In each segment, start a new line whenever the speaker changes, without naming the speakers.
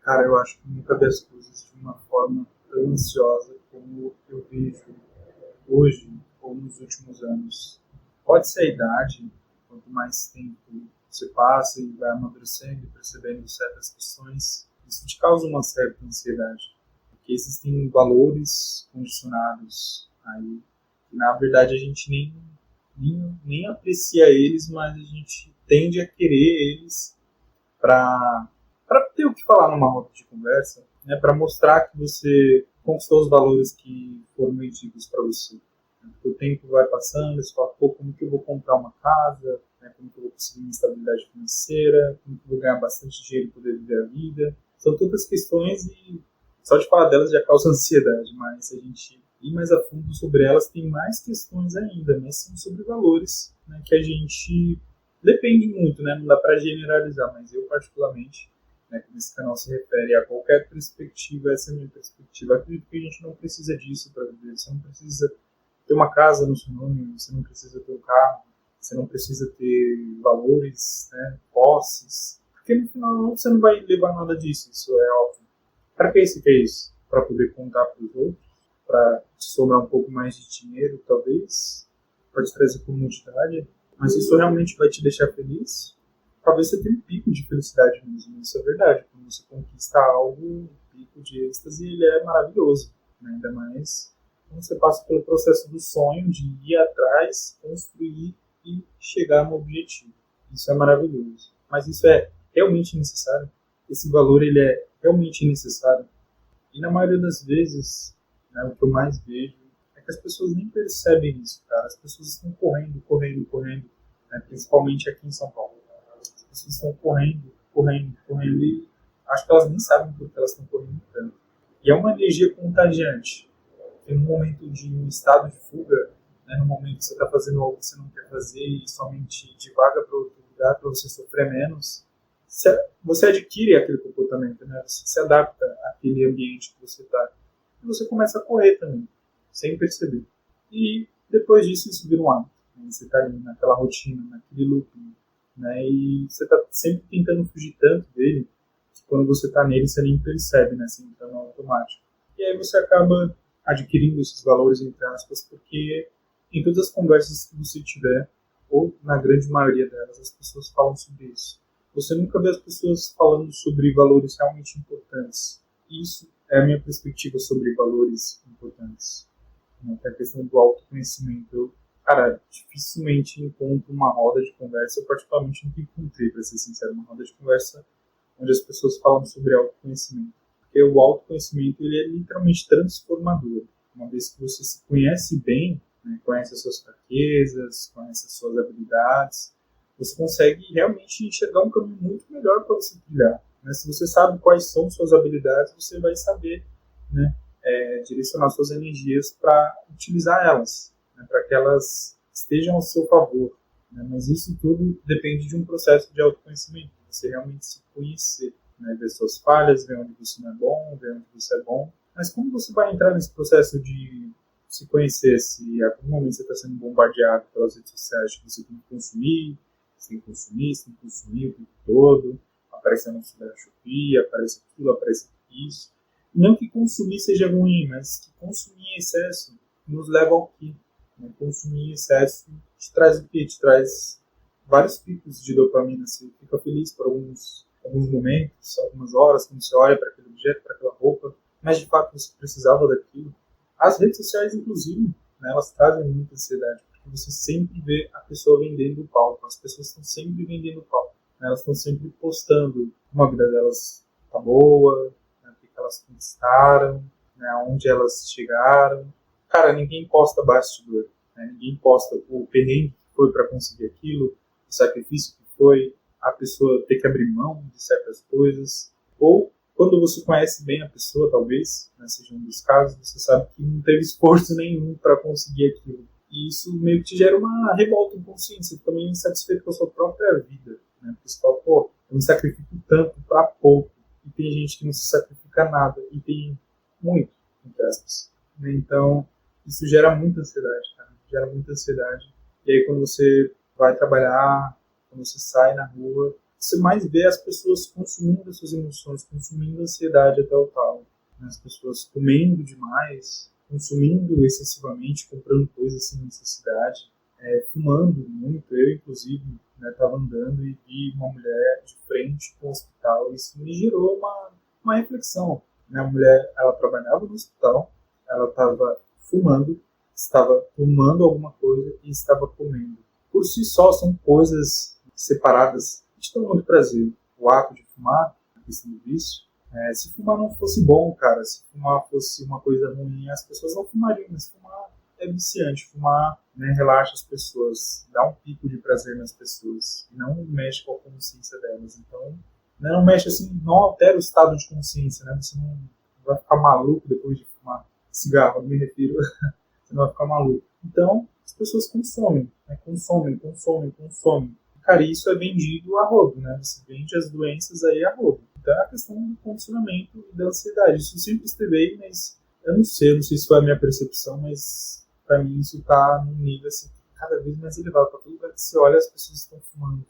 Cara, eu acho que nunca vi as coisas de uma forma tão ansiosa como eu vejo hoje ou nos últimos anos. Pode ser a idade, quanto mais tempo você passa e vai amadurecendo e percebendo certas questões, isso te causa uma certa ansiedade. Porque existem valores condicionados aí, que na verdade a gente nem aprecia eles, mas a gente tende a querer eles para ter o que falar numa roda de conversa, né, para mostrar que você conquistou os valores que foram vendidos para você. O tempo vai passando, você fala, pô, como que eu vou comprar uma casa, né, como que eu vou conseguir uma estabilidade financeira, como que eu vou ganhar bastante dinheiro e poder viver a vida. São todas questões e só de falar delas já causa ansiedade, mas se a gente ir mais a fundo sobre elas, tem mais questões ainda, mas são sobre valores, né, que a gente depende muito, né, não dá para generalizar, mas eu particularmente, né, que esse canal se refere a qualquer perspectiva, essa é a minha perspectiva. Acredito que a gente não precisa disso para viver, você não precisa ter uma casa no seu nome, você não precisa ter um carro, você não precisa ter valores, né, posses, porque no final você não vai levar nada disso, isso é óbvio. Para que você quer isso? Para poder contar para os outros? Para te sobrar um pouco mais de dinheiro, talvez? Para te trazer comodidade? Mas isso realmente vai te deixar feliz? Talvez você tenha um pico de felicidade mesmo, isso é verdade. Quando você conquista algo, um pico de êxtase, ele é maravilhoso, né? Ainda mais quando você passa pelo processo do sonho, de ir atrás, construir e chegar no objetivo. Isso é maravilhoso. Mas isso é realmente necessário? Esse valor ele é realmente necessário? E na maioria das vezes, né, o que eu mais vejo é que as pessoas nem percebem isso, cara. As pessoas estão correndo, correndo, correndo, né, principalmente aqui em São Paulo. As pessoas estão correndo, correndo, correndo e acho que elas nem sabem por que elas estão correndo tanto. E é uma energia contagiante. Tem um momento de um estado de fuga, né, no momento que você está fazendo algo que você não quer fazer e somente divaga para outro lugar para você sofrer menos, você adquire aquele comportamento, né? Você se adapta àquele ambiente que você está. E você começa a correr também, sem perceber. E depois disso, isso vira um hábito. Né? Você está ali naquela rotina, naquele looping, né? E você está sempre tentando fugir tanto dele, que quando você está nele, você nem percebe, né? Você entra no automático. E aí você acaba adquirindo esses valores, entre aspas, porque em todas as conversas que você tiver, ou na grande maioria delas, as pessoas falam sobre isso. Você nunca vê as pessoas falando sobre valores realmente importantes. Isso é a minha perspectiva sobre valores importantes. Né? Que é a questão do autoconhecimento. Eu, cara, dificilmente encontro uma roda de conversa, eu particularmente nunca encontrei, para ser sincero, uma roda de conversa onde as pessoas falam sobre autoconhecimento. Porque o autoconhecimento ele é literalmente transformador. Uma vez que você se conhece bem, né, conhece as suas fraquezas, conhece as suas habilidades, você consegue realmente enxergar um caminho muito melhor para você trilhar. Né? Se você sabe quais são suas habilidades, você vai saber, né, direcionar suas energias para utilizar elas, né, para que elas estejam ao seu favor. Né? Mas isso tudo depende de um processo de autoconhecimento, você realmente se conhecer, né, ver suas falhas, ver onde você não é bom, ver onde você é bom. Mas como você vai entrar nesse processo de se conhecer, se a algum momento você está sendo bombardeado pelas redes sociais que você tem que consumir, sem consumir, sem consumir o tempo todo, aparece anúncio da Shopee, aparece aquilo, aparece isso. Não que consumir seja ruim, mas que consumir em excesso nos leva ao quê? Né? Consumir em excesso te traz o quê? Te traz vários picos de dopamina. Você fica feliz por alguns momentos, algumas horas, quando você olha para aquele objeto, para aquela roupa, mas de fato você precisava daquilo. As redes sociais, inclusive, né, elas trazem muita ansiedade, porque você sempre vê a pessoa vendendo o palco. As pessoas estão sempre vendendo o palco. Né, elas estão sempre postando como a vida delas tá boa, né, o que elas conquistaram, né, aonde elas chegaram. Cara, ninguém posta bastidor. Né, ninguém posta o perrengue que foi para conseguir aquilo, o sacrifício que foi, a pessoa ter que abrir mão de certas coisas, ou quando você conhece bem a pessoa, talvez, né, seja um dos casos, você sabe que não teve esforço nenhum para conseguir aquilo. E isso meio que te gera uma revolta inconsciente, você fica meio insatisfeito com a sua própria vida. Né? Porque você fala, pô, eu me sacrifico tanto para pouco, e tem gente que não se sacrifica nada, e tem muito, entre aspas. Né? Então, isso gera muita ansiedade, cara. Gera muita ansiedade. E aí, quando você vai trabalhar, quando você sai na rua, você mais vê as pessoas consumindo as suas emoções, consumindo a ansiedade até o talo. Né? As pessoas comendo demais, consumindo excessivamente, comprando coisas sem necessidade, fumando muito. Eu, inclusive, estava andando e vi uma mulher de frente com o hospital. Isso me gerou uma reflexão. Né? A mulher, ela trabalhava no hospital, ela estava fumando alguma coisa e estava comendo. Por si só, são coisas separadas. A gente tem muito prazer. O ato de fumar, a questão do vício. Se fumar não fosse bom, cara, se fumar fosse uma coisa ruim, as pessoas não fumariam, mas fumar é viciante. Fumar, né, relaxa as pessoas, dá um pico de prazer nas pessoas, e não mexe com a consciência delas. Então, né, não mexe assim, não altera o estado de consciência, né? Você não vai ficar maluco depois de fumar cigarro, eu me refiro. Você não vai ficar maluco. Então, as pessoas consomem, né? Consomem. Cara, isso é vendido a rodo, né? Você vende as doenças aí a rodo. Então, é a questão do condicionamento e da ansiedade. Isso sempre esteve aí, mas eu não sei se foi a minha percepção, mas para mim isso tá num nível assim, cada vez mais elevado. Para todo lugar que você olha, as pessoas estão fumando.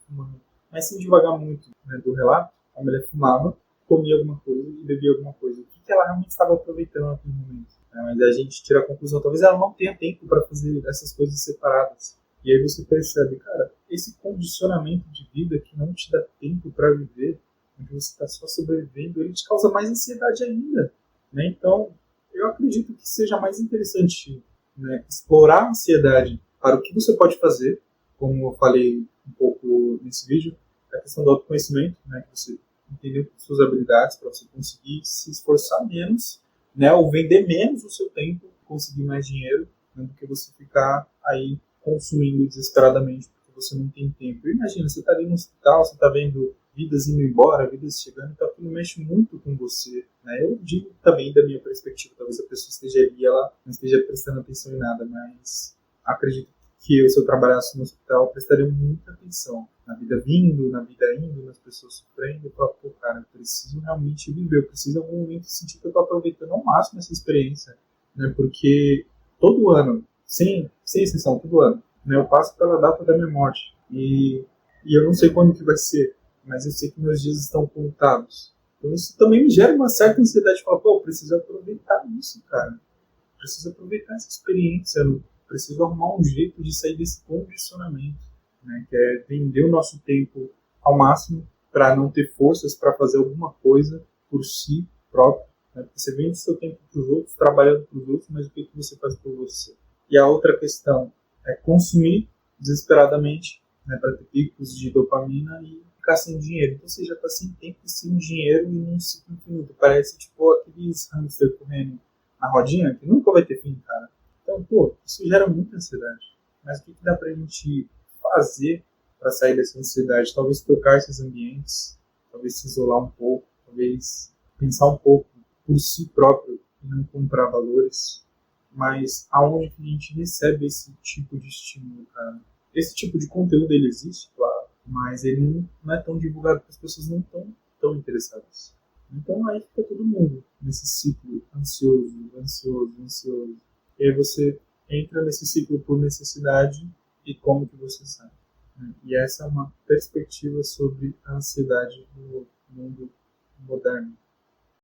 Mas sem devagar muito, né, do relato, a mulher fumava, comia alguma coisa e bebia alguma coisa. O que ela realmente estava aproveitando naquele momento? Mas a gente tira a conclusão, talvez ela não tenha tempo para fazer essas coisas separadas. E aí você percebe, cara, esse condicionamento de vida que não te dá tempo para viver, onde você está só sobrevivendo, ele te causa mais ansiedade ainda. Né? Então, eu acredito que seja mais interessante, né, explorar a ansiedade para o que você pode fazer, como eu falei um pouco nesse vídeo, a questão do autoconhecimento, né, que você entender suas habilidades para você conseguir se esforçar menos, né, ou vender menos o seu tempo, conseguir mais dinheiro, né, do que você ficar aí consumindo desesperadamente porque você não tem tempo. Imagina, você está ali no hospital, você está vendo vidas indo embora, vidas chegando, então aquilo mexe muito com você. Né? Eu digo também da minha perspectiva, talvez a pessoa esteja ali, ela não esteja prestando atenção em nada, mas acredito que eu, se eu trabalhasse no hospital, prestaria muita atenção na vida vindo, na vida indo, nas pessoas sofrendo. Eu falo, pô, cara, eu preciso realmente viver, eu preciso em algum momento sentir que eu estou aproveitando ao máximo essa experiência, né? Porque todo ano, sem exceção, todo ano, né, eu passo pela data da minha morte e eu não sei quando que vai ser, mas eu sei que meus dias estão contados. Então isso também me gera uma certa ansiedade de falar, pô, eu preciso aproveitar isso, cara. Preciso aproveitar essa experiência, eu preciso arrumar um jeito de sair desse condicionamento, né, que é vender o nosso tempo ao máximo para não ter forças para fazer alguma coisa por si próprio. Né? Porque você vende o seu tempo para os outros, trabalhando para os outros, mas o que você faz por você? E a outra questão é consumir desesperadamente, né, para ter picos de dopamina e ficar sem dinheiro. Então você já está sem tempo e sem dinheiro em um ciclo infinito. Parece tipo aqueles hamster correndo na rodinha que nunca vai ter fim, cara. Então, pô, isso gera muita ansiedade. Mas o que dá pra gente fazer para sair dessa ansiedade? Talvez trocar esses ambientes, talvez se isolar um pouco, talvez pensar um pouco por si próprio e não comprar valores. Mas aonde que a gente recebe esse tipo de estímulo, cara? Esse tipo de conteúdo, ele existe, claro, mas ele não é tão divulgado porque as pessoas não estão tão interessadas. Então aí fica todo mundo nesse ciclo ansioso. E aí você entra nesse ciclo por necessidade e como que você sai. Né? E essa é uma perspectiva sobre a ansiedade no mundo moderno.